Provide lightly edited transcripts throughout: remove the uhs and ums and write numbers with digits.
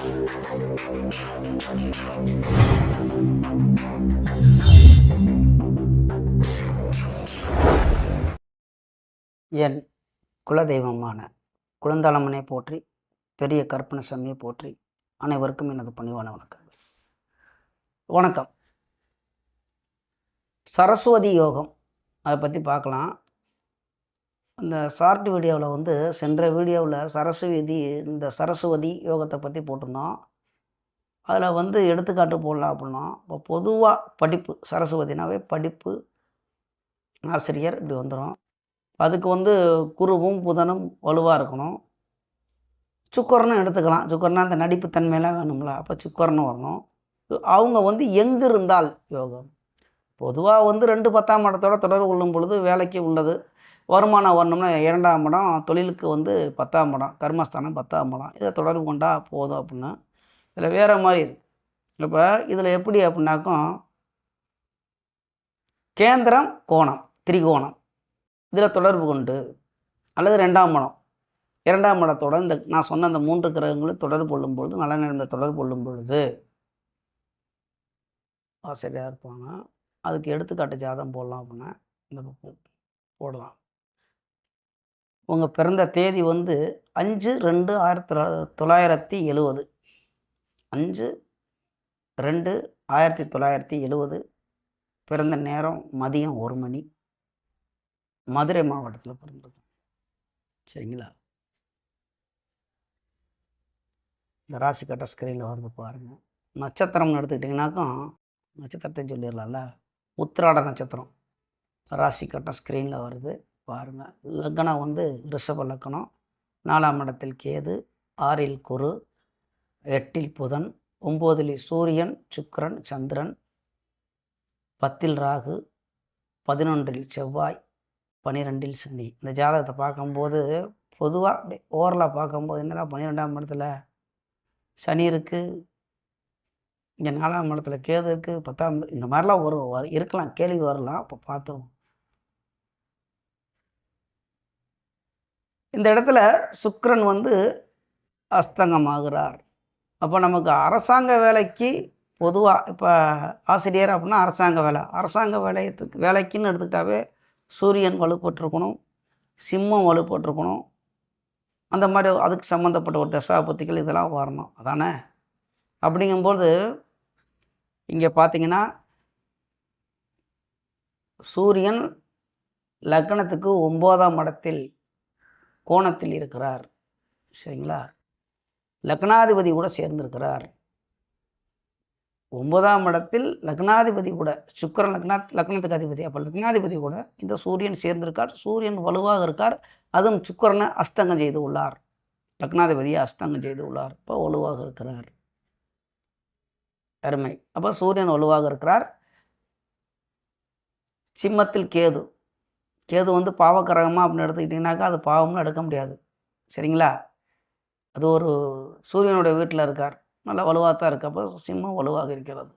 என் குலதெய்வமான குழந்தாளம்மனை போற்றி, பெரிய கருப்பணசாமியை போற்றி, அனைவருக்கும் எனது பணிவான வணக்கங்கள். வணக்கம். சரஸ்வதி யோகம் அதை பற்றி பார்க்கலாம். அந்த ஷார்ட் வீடியோவில் சென்ற வீடியோவில் இந்த சரஸ்வதி யோகத்தை பற்றி போட்டிருந்தோம். அதில் எடுத்துக்காட்டு போடலாம் அப்படின்னா, இப்போ பொதுவாக படிப்பு, சரஸ்வதினாவே படிப்பு, ஆசிரியர் இப்படி வந்துடும். அதுக்கு குருவும் புதனும் வலுவாக இருக்கணும். சுக்கரனும் எடுத்துக்கலாம். சுக்கரனா அந்த நடிப்பு தன்மையெல்லாம் வேணும்ல, அப்போ சுக்கரனும் வரணும். அவங்க எங்கு இருந்தால் யோகம், பொதுவாக 2 10ஆம் இடத்தோட தொடர்பு கொள்ளும் பொழுது வேலைக்கு உள்ளது. வருமானம் வரணும்னா 2ஆம் இடம், தொழிலுக்கு 10ஆம் இடம், கர்மஸ்தானம் 10ஆம் இடம், இதை தொடர்பு கொண்டா போதும் அப்படின்னா. இதில் வேறு மாதிரி இருக்குது. இப்போ இதில் எப்படி அப்படின்னாக்கும், கேந்திரம் கோணம் திரிகோணம் இதில் தொடர்பு கொண்டு, அல்லது 2ஆம் இடம், 2ஆம் இடத்தோட இந்த நான் சொன்ன அந்த 3 கிரகங்களும் தொடர்பு கொள்ளும் பொழுது, நல்ல நேரத்தில் தொடர்பு கொள்ளும் பொழுது ஆசிரியராக இருப்பாங்க. அதுக்கு எடுத்துக்காட்டு ஜாதகம் போடலாம் அப்படின்னா இந்த போடலாம். உங்கள் பிறந்த தேதி 5/2/1970, 5/2/1970, பிறந்த நேரம் மதியம் 1 மணி, மதுரை மாவட்டத்தில் பிறந்திருக்கும். சரிங்களா? இந்த ராசி கட்ட ஸ்கிரீனில் பாருங்கள். நட்சத்திரம்னு எடுத்துக்கிட்டிங்கனாக்கும் நட்சத்திரத்தையும் சொல்லிடலாம்ல. உத்திராட நட்சத்திரம் ராசி கட்ட ஸ்க்ரீனில் வருது பாருங்கள். லக்னம் ரிஷப லக்னம், 4ஆம் இடத்தில் கேது, 6இல் குரு, 8இல் புதன், 9இல் சூரியன், சுக்கிரன், சந்திரன், 10இல் ராகு, 11இல் செவ்வாய், 12இல் சனி. இந்த ஜாதகத்தை பார்க்கும்போது பொதுவாக அப்படி ஓரலாக பார்க்கும்போது என்னடா 12ஆம் இடத்துல சனி இருக்குது, இங்கே 4ஆம் இடத்துல கேது இருக்குது, 10ஆம் இந்த மாதிரிலாம் இருக்கலாம், கேள்வி வரலாம். அப்போ பார்த்தோம். இந்த இடத்துல சுக்கிரன் அஸ்தங்கமாகிறார். அப்போ நமக்கு அரசாங்க வேலைக்கு பொதுவாக இப்போ ஆசிரியர் அப்படின்னா அரசாங்க வேலைக்குன்னு எடுத்துக்கிட்டாவே சூரியன் வலுப்பட்டிருக்கணும், சிம்மம் வலுப்பட்டிருக்கணும். அந்த மாதிரி அதுக்கு சம்மந்தப்பட்ட ஒரு தசாபத்திகள் இதெல்லாம் வரணும் அதானே. அப்படிங்கும்போது இங்கே பார்த்தீங்கன்னா சூரியன் லக்னத்துக்கு 9ஆம் இடத்தில் கோணத்தில் இருக்கிறார். சரிங்களா? லக்னாதிபதி கூட சேர்ந்திருக்கிறார். 9ஆம் இடத்தில் லக்னாதிபதி கூட, சுக்கிரன் லக்னத்துக்கு அதிபதி, அப்போ லக்னாதிபதி கூட இந்த சூரியன் சேர்ந்திருக்கார். சூரியன் வலுவாக இருக்கார். அதுவும் சுக்கிரனை அஸ்தங்கம் செய்து உள்ளார். லக்னாதிபதியை அஸ்தங்கம் செய்து உள்ளார். இப்போ வலுவாக இருக்கிறார். அருமை. அப்போ சூரியன் வலுவாக இருக்கிறார். சிம்மத்தில் கேது, கேது பாவக்கிரகமாக அப்படின்னு எடுத்துக்கிட்டிங்கனாக்கா அது பாவம்னு எடுக்க முடியாது. சரிங்களா? அது ஒரு சூரியனுடைய வீட்டில் இருக்கார், நல்லா வலுவாக தான் இருக்குது. அப்போ சிம்மம் வலுவாக இருக்கிறது.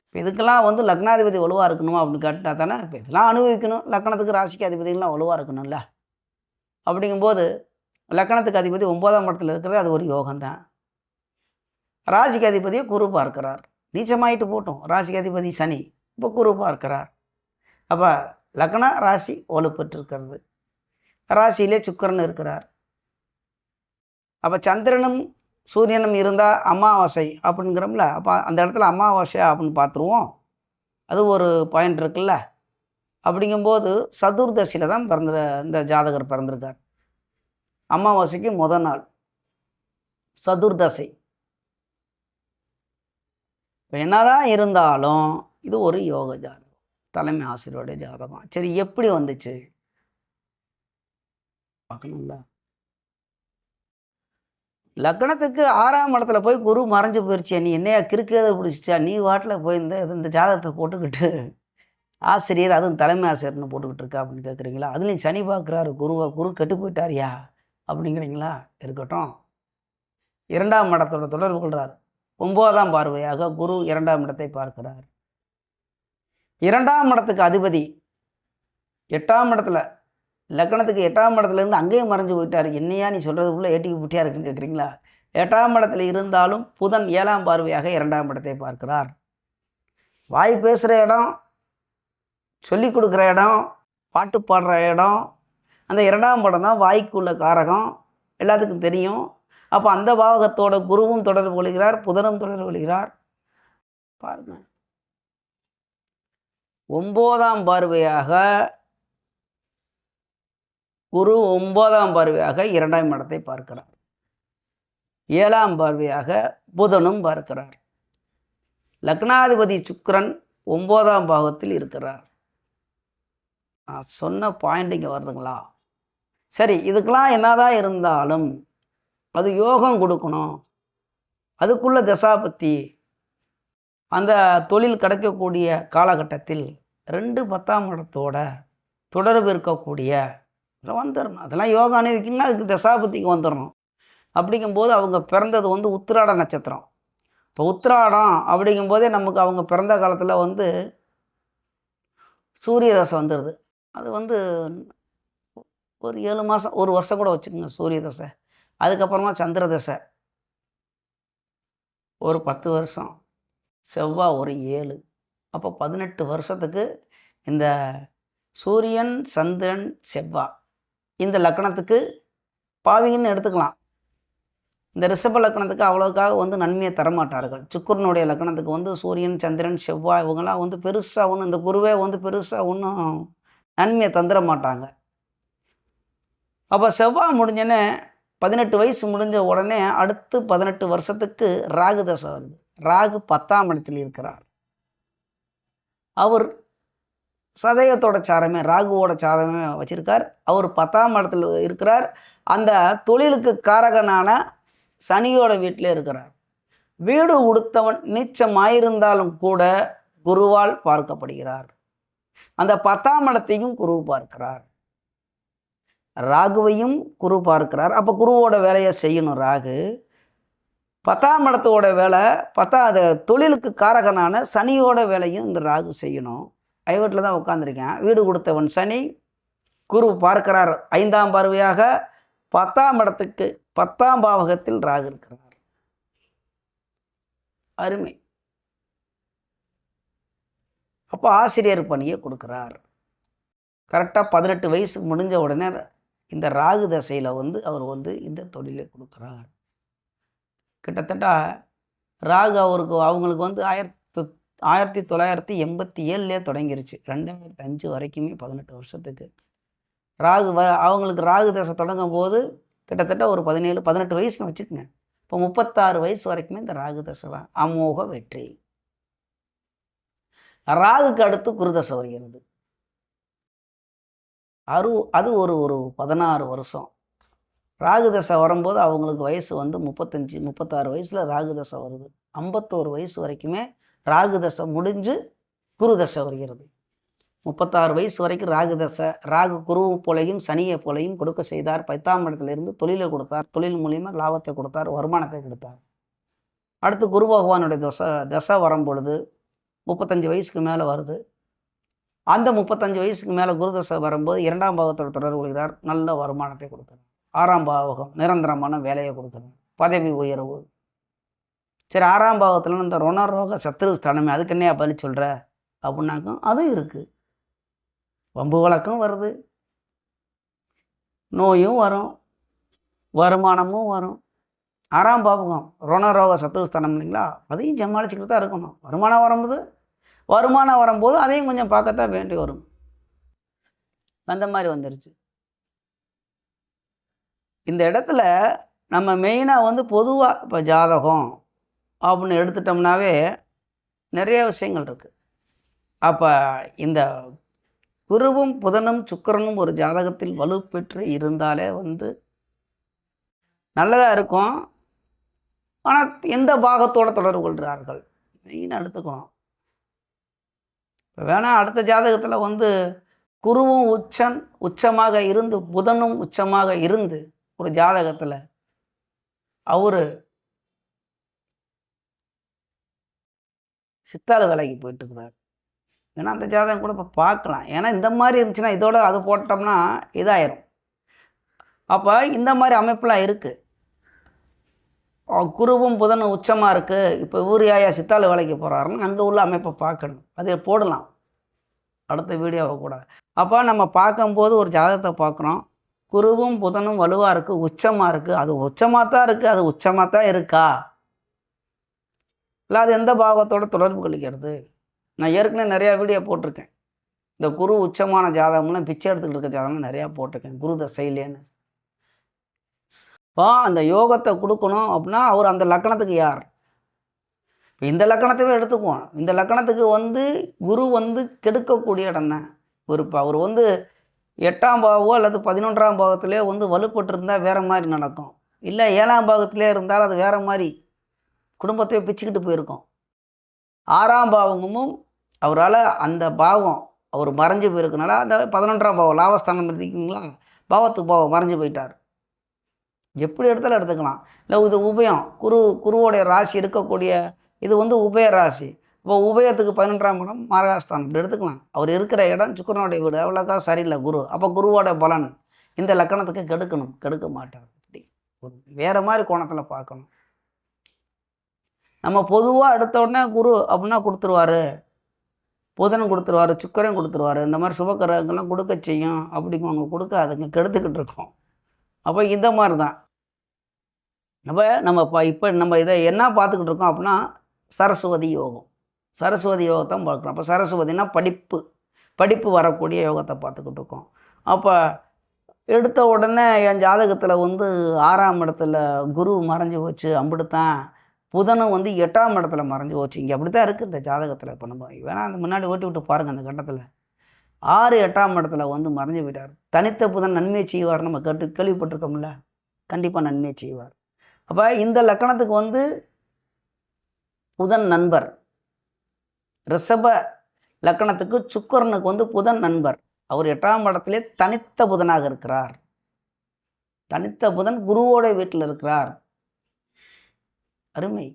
இப்போ இதுக்கெல்லாம் லக்னாதிபதி வலுவாக இருக்கணுமா அப்படின்னு கேட்டால் தானே இப்போ இதெல்லாம் அனுபவிக்கணும். லக்னத்துக்கு ராசிக்கு அதிபதிகள்லாம் வலுவாக இருக்கணும்ல. அப்படிங்கும்போது லக்னத்துக்கு அதிபதி 9ஆம் இடத்துல இருக்கிறது, அது ஒரு யோகம்தான். ராசிக்கு அதிபதியை குரு பார்க்கிறார். நீச்சமாயிட்டு போட்டோம், ராசிக்கு அதிபதி சனி, இப்போ குரு பார்க்கிறார். அப்போ லக்ன ராசி வலுப்பெற்றிருக்கிறது. ராசியிலே சுக்கிரன் இருக்கிறார். அப்போ சந்திரனும் சூரியனும் இருந்தால் அமாவாசை அப்படிங்கிறோம்ல. அப்போ அந்த இடத்துல அமாவாசை அப்படின்னு பார்த்துருவோம். அது ஒரு பாயிண்ட் இருக்குல்ல. அப்படிங்கும்போது சதுர்தசியில் தான் இந்த ஜாதகர் பிறந்திருக்கார். அமாவாசைக்கு முதல் நாள் சதுர்தசை. இப்போ என்னதான் இருந்தாலும் இது ஒரு யோக ஜாதகம், தலைமை ஆசிரியருடைய ஜாதகம். சரி, எப்படி வந்துச்சு பார்க்கணும்ல. லக்னத்துக்கு 6ஆம் இடத்துல போய் குரு மறைஞ்சு போயிடுச்சே, நீ என்னையா கிறுக்கதை பிடிச்சிச்சா, நீ வாட்டில் போய் இந்த ஜாதகத்தை போட்டுக்கிட்டு ஆசிரியர், அதுவும் தலைமை ஆசிரியர்னு போட்டுக்கிட்டு இருக்கா அப்படின்னு கேட்குறீங்களா? அதுலேயும் சனி பார்க்குறாரு குரு கெட்டு போயிட்டாரியா அப்படிங்கிறீங்களா? இருக்கட்டும். 2ஆம் இடத்தோட தொடர்பு கொள்கிறார். 9ஆம் பார்வையாக குரு 2ஆம் இடத்தை பார்க்கிறார். 2ஆம் இடத்துக்கு அதிபதி 8ஆம் இடத்துல, லக்னத்துக்கு 8ஆம் இடத்துலேருந்து அங்கேயும் மறைஞ்சு போயிட்டார். என்னையா நீ சொல்கிறதுக்குள்ளே ஏட்டிக்கு புட்டியாக இருக்குன்னு கேட்குறீங்களா? 8ஆம் இடத்தில் இருந்தாலும் புதன் 7ஆம் பார்வையாக 2ஆம் இடத்தை பார்க்கிறார். வாய் பேசுகிற இடம், சொல்லி கொடுக்குற இடம், பாட்டு பாடுற இடம், அந்த 2ஆம் இடம் தான் வாய்க்கு உள்ள காரகம், எல்லாத்துக்கும் தெரியும். அப்போ அந்த பாவகத்தோட குருவும் தொடர்பு கொள்கிறார், புதனும் தொடர்பு கொள்கிறார். பாருங்க, 9ஆம் பார்வையாக குரு 9ஆம் பார்வையாக 2ஆம் இடத்தை பார்க்கிறார். 7ஆம் பார்வையாக புதனும் பார்க்கிறார். லக்னாதிபதி சுக்கிரன் 9ஆம் பாவத்தில் இருக்கிறார். நான் சொன்ன பாயிண்ட் இங்கே வருதுங்களா? சரி, இதுக்கெல்லாம் என்னதான் இருந்தாலும் அது யோகம் கொடுக்கணும். அதுக்குள்ள தசாபத்தி அந்த தொழில் கிடைக்கக்கூடிய காலகட்டத்தில் 2 10ஆம் இடத்தோட தொடர்பு இருக்கக்கூடிய வந்துடணும். அதெல்லாம் யோகா அனுபவிக்கணும்னா அதுக்கு தசாபத்திக்கு வந்துடணும். அப்படிங்கும்போது அவங்க பிறந்தது வந்து உத்திராட நட்சத்திரம். இப்போ உத்திராடம் அப்படிங்கும்போதே நமக்கு அவங்க பிறந்த காலத்தில் சூரிய தசை வந்துடுது. அது ஒரு 7 மாதம், 1 வருஷம் கூட வச்சுக்கோங்க சூரிய தசை. அதுக்கப்புறமா சந்திர தசை ஒரு 10 வருஷம், செவ்வாய் ஒரு 7. அப்போ 18 வருஷத்துக்கு இந்த சூரியன், சந்திரன், செவ்வாய் இந்த லக்கணத்துக்கு பாவின்னு எடுத்துக்கலாம். இந்த ரிஷப லக்கணத்துக்கு அவ்வளோக்காக நன்மையை தரமாட்டார்கள். சுக்கிரனுடைய லக்கணத்துக்கு சூரியன், சந்திரன், செவ்வாய் இவங்கெல்லாம் பெருசாக ஒன்றும், இந்த குருவே பெருசாக ஒன்றும் நன்மையை தந்துட மாட்டாங்க. அப்போ செவ்வாய் முடிஞ்சோன்னே 18 வயசு முடிஞ்ச உடனே அடுத்து 18 வருஷத்துக்கு ராகு தசை வருது. ராகு 10ஆம் இடத்தில் இருக்கிறார். அவர் சதயத்தோட சாரமே, ராகுவோட சாரமே வச்சிருக்கார். அவர் 10ஆம் இடத்துல இருக்கிறார். அந்த தொழிலுக்கு காரகனான சனியோட வீட்டில் இருக்கிறார். வீடு உடுத்தவன் நீச்சமாயிருந்தாலும் கூட குருவால் பார்க்கப்படுகிறார். அந்த 10ஆம் இடத்தையும் குரு பார்க்கிறார், ராகுவையும் குரு பார்க்கிறார். அப்போ குருவோட வேலையை செய்யணும் ராகு. 10ஆம் இடத்தோட வேலை, 10ஆவது தொழிலுக்கு காரகனான சனியோட வேலையும் இந்த ராகு செய்யணும். ஐவட்டில் தான் உட்காந்துருக்கேன். வீடு கொடுத்தவன் சனி, குரு பார்க்கிறார் 5ஆம் பார்வையாக. 10ஆம் இடத்துக்கு 10ஆம் பாவகத்தில் ராகு இருக்கிறார். அருமை. அப்போ ஆசிரியர் பணியை கொடுக்குறார். கரெக்டாக 18 வயசு முடிஞ்ச உடனே இந்த ராகு தசையில் அவர் இந்த தொழிலை கொடுக்குறார். கிட்டத்தட்ட ராகு அவங்களுக்கு 1987 தொடங்கிருச்சு. 2005 வரைக்குமே 18 வருஷத்துக்கு ராகு அவங்களுக்கு ராகு தசை தொடங்கும் போது கிட்டத்தட்ட ஒரு 18 வயசுன்னு வச்சுக்கோங்க. இப்போ 36 வயசு வரைக்குமே இந்த ராகு தசை தான் அமோக வெற்றி. ராகுக்கு அடுத்து குருதசை வருகிறது. அது ஒரு 16 வருஷம். ராகு தசை வரும்போது அவங்களுக்கு வயசு 36 வயசில் ராகு தசை வருது. 51 வயசு வரைக்குமே ராகு தசை முடிஞ்சு குரு தசை வருகிறது. 36 வயசு வரைக்கும் ராகு தசை. ராகு குருவை போலையும் சனியை போலையும் கொடுக்க செய்தார். 10ஆம் இடத்திலிருந்து தொழிலை கொடுத்தார். தொழில் மூலியமாக லாபத்தை கொடுத்தார், வருமானத்தை கொடுத்தார். அடுத்து குரு பகவானுடைய தசை வரும் பொழுது 35 வயசுக்கு மேலே வருது. அந்த 35 வயசுக்கு மேலே குரு தசை வரும்போது 2ஆம் பாவத்தோட தொடர்பு கொள்கிறார். நல்ல வருமானத்தை கொடுக்குறார். 6ஆம் பாவகம் நிரந்தரமான வேலையை கொடுக்குறார், பதவி உயர்வு. சரி, 6ஆம் பாவத்தில் இந்த ருணரோக சத்ரு ஸ்தானமே, அதுக்கு என்னையா பலி சொல்கிற அப்படின்னாக்கும் அதுவும் இருக்குது. வம்பு வழக்கம் வருது, நோயும் வரும், வருமானமும் வரும். 6ஆம் பாவகம் ருணரோக சத்ருஸ்தானம் இல்லைங்களா, அதையும் சமாளிச்சுக்கிட்டு தான் இருக்கணும். வருமானம் வரும்போது அதையும் கொஞ்சம் பார்க்கத்தான் வேண்டி வரும். அந்த மாதிரி வந்துருச்சு. இந்த இடத்துல நம்ம மெயினாக பொதுவாக இப்போ ஜாதகம் அப்படின்னு எடுத்துட்டோம்னாவே நிறைய விஷயங்கள் இருக்குது. அப்போ இந்த குருவும் புதனும் சுக்கிரனும் ஒரு ஜாதகத்தில் வலுப்பெற்று இருந்தாலே நல்லதாக இருக்கும். ஆனால் எந்த பாகத்தோடு தொடர்பு கொள்கிறார்கள் மெயினாக எடுத்துக்கணும். இப்போ வேணால் அடுத்த ஜாதகத்தில் குருவும் உச்சமாக இருந்து புதனும் உச்சமாக இருந்து ஒரு ஜாதகத்தில் அவர் சித்தாள் வேலைக்கு போயிட்டு இருக்கிறார். ஏன்னா அந்த ஜாதகம் கூட இப்போ பார்க்கலாம். ஏன்னா இந்த மாதிரி இருந்துச்சுன்னா இதோட அது போட்டோம்னா இதாயிரும். அப்போ இந்த மாதிரி அமைப்பெலாம் இருக்குது. குருவும் புதனும் உச்சமாக இருக்குது, இப்போ இவர் யாயா சித்தாள் வேலைக்கு போகிறாருன்னு அங்கே உள்ள அமைப்பை பார்க்கணும். அதை போடலாம் அடுத்த வீடியோவை கூட. அப்போ நம்ம பார்க்கும்போது ஒரு ஜாதகத்தை பார்க்குறோம், குருவும் புதனும் வலுவாக இருக்குது, உச்சமாக இருக்குது. அது உச்சமாக தான் இருக்குது, அது உச்சமாக தான் இருக்கா, இல்லை அது எந்த பாவத்தோட தொடர்பு கொள்கிறது? நான் ஏற்கனவே நிறையா வீடியோ போட்டிருக்கேன். இந்த குரு உச்சமான ஜாதகம்லாம் பிச்சை எடுத்துக்கிட்டு இருக்க ஜாதகம்லாம் நிறையா போட்டிருக்கேன், குரு தசையிலேன்னு. இப்போ அந்த யோகத்தை கொடுக்கணும் அப்படின்னா அவர் அந்த லக்கணத்துக்கு யார்? இப்போ இந்த லக்கணத்தையே எடுத்துக்குவோம். இந்த லக்கணத்துக்கு குரு கெடுக்கக்கூடிய இடம் தான். இப்போ அவர் 8ஆம் பாவமோ அல்லது 11ஆம் பாவத்திலே வலுப்பட்டு இருந்தால் வேறு மாதிரி நடக்கும். இல்லை 7ஆம் பாவத்திலே இருந்தால் அது வேறு மாதிரி குடும்பத்தையே பிச்சுக்கிட்டு போயிருக்கும். 6ஆம் பாவமும் அவரால் அந்த பாவம் அவர் மறைஞ்சு போயிருக்கனால அந்த 11ஆம் பாவம் லாபஸ்தானம் இருக்கீங்களா, பாவத்துக்கு பாவம் மறைஞ்சு போயிட்டார். எப்படி எடுத்தாலும் எடுத்துக்கலாம். இல்லை இது உபயம், குருவோடைய ராசி இருக்கக்கூடிய இது உபய ராசி. இப்போ உபயத்துக்கு 11ஆம் இடம் மாரகாஸ்தானம், இப்படி எடுத்துக்கலாம். அவர் இருக்கிற இடம் சுக்கிரனுடைய வீடு, அவ்வளோக்கா சரியில்லை குரு. அப்போ குருவோட பலன் இந்த லக்கணத்துக்கு கெடுக்கணும், கெடுக்க மாட்டார். இப்படி வேறு மாதிரி கோணத்தில் பார்க்கணும். நம்ம பொதுவாக எடுத்த உடனே குரு அப்படின்னா கொடுத்துருவார், புதன் கொடுத்துருவார், சுக்கிரன் கொடுத்துருவார், இந்த மாதிரி சுபக்கிரகங்கள்லாம் கொடுக்க செய்யும் அப்படிங்க, அவங்க கொடுக்காதுங்க, கெடுத்துக்கிட்டு இருக்கோம். அப்போ இந்த மாதிரி தான் இப்போ நம்ம இதை என்ன பார்த்துக்கிட்டு இருக்கோம் அப்படின்னா சரஸ்வதி யோகம். சரஸ்வதி யோகத்தை பார்க்குறோம். அப்போ சரஸ்வதினா படிப்பு வரக்கூடிய யோகத்தை பார்த்துக்கிட்டு இருக்கோம். அப்போ எடுத்த உடனே என் ஜாதகத்தில் 6ஆம் இடத்துல குரு மறைஞ்சு போச்சு, அம்பிடுத்தான். புதனும் 8ஆம் இடத்துல மறைஞ்சு போச்சு. இங்கே அப்படி தான் இருக்குது இந்த ஜாதகத்தில். இப்போ நம்ம வேணால் அந்த முன்னாடி ஓட்டி விட்டு பாருங்கள். அந்த கட்டத்தில் 6 8ஆம் இடத்துல மறைஞ்சு போயிட்டார். தனித்த புதன் நன்மையை செய்வார், நம்ம கேள்விப்பட்டிருக்கோம்ல, கண்டிப்பாக நன்மையை செய்வார். அப்போ இந்த லக்கணத்துக்கு புதன் நண்பர். ரிஷப லக்கணத்துக்கு சுக்கிரனுக்கு புதன் நண்பர். அவர் 8ஆம் இடத்திலே தனித்த புதனாக இருக்கிறார். தனித்த புதன் குருவோட வீட்டில் இருக்கிறார். அருமை.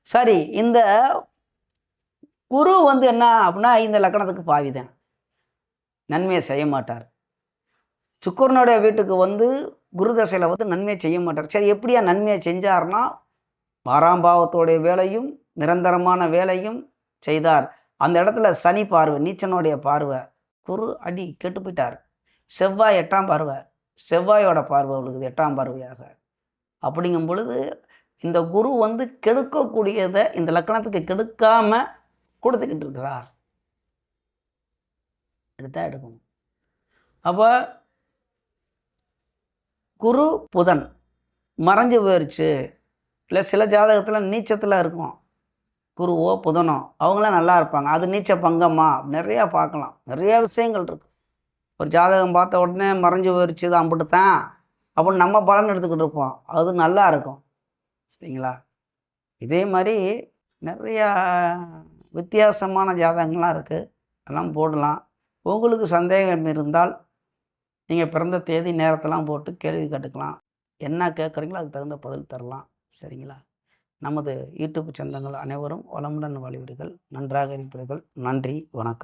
சரி, இந்த குரு என்ன அப்படின்னா இந்த லக்கணத்துக்கு பாவிதான், நன்மையை செய்ய மாட்டார். சுக்கிரனுடைய வீட்டுக்கு குரு தசையில் நன்மையை செய்ய மாட்டார். சரி, எப்படியா நன்மையை செஞ்சார்னா 6ஆம் பாவத்தோடைய வேலையும் நிரந்தரமான வேலையும் செய்தார். அந்த இடத்துல சனி பார்வை, நீச்சனுடைய பார்வை, குரு அடி கெட்டு போயிட்டார். செவ்வாய் 8ஆம் பார்வை, செவ்வாயோட பார்வை உங்களுக்கு 8ஆம் பார்வையாக. அப்படிங்கும் பொழுது இந்த குரு கெடுக்கக்கூடியதை இந்த லக்கணத்துக்கு கெடுக்காம கொடுத்துக்கிட்டு இருக்கிறார். எடுத்தா எடுக்கணும். அப்போ குரு புதன் மறைஞ்சு போயிடுச்சு, இல்லை சில ஜாதகத்தில் நீச்சத்தில் இருக்கும் குருவோ புதனோ, அவங்களாம் நல்லா இருப்பாங்க. அது நீச்ச பங்கம்மா நிறையா பார்க்கலாம், நிறையா விஷயங்கள் இருக்குது. ஒரு ஜாதகம் பார்த்த உடனே மறைஞ்சு போயிடுச்சு தான் அம்பிட்டுத்தான் அப்படின்னு நம்ம பலன் எடுத்துக்கிட்டு இருப்போம், அது நல்லா இருக்கும். சரிங்களா? இதே மாதிரி நிறையா வித்தியாசமான ஜாதகங்கள்லாம் இருக்குது, அதெல்லாம் போடலாம். உங்களுக்கு சந்தேகம் இருந்தால் நீங்கள் பிறந்த தேதி நேரத்தெல்லாம் போட்டு கேள்வி கேட்டுக்கலாம். என்ன கேட்குறீங்களோ அதுக்கு தகுந்த பதில் தரலாம். சரிங்களா? நமது யூடியூப் சொந்தங்கள் அனைவரும் வளமுடன் வாழ்வீர்கள், நன்றாக இருப்பீர்கள். நன்றி, வணக்கம்.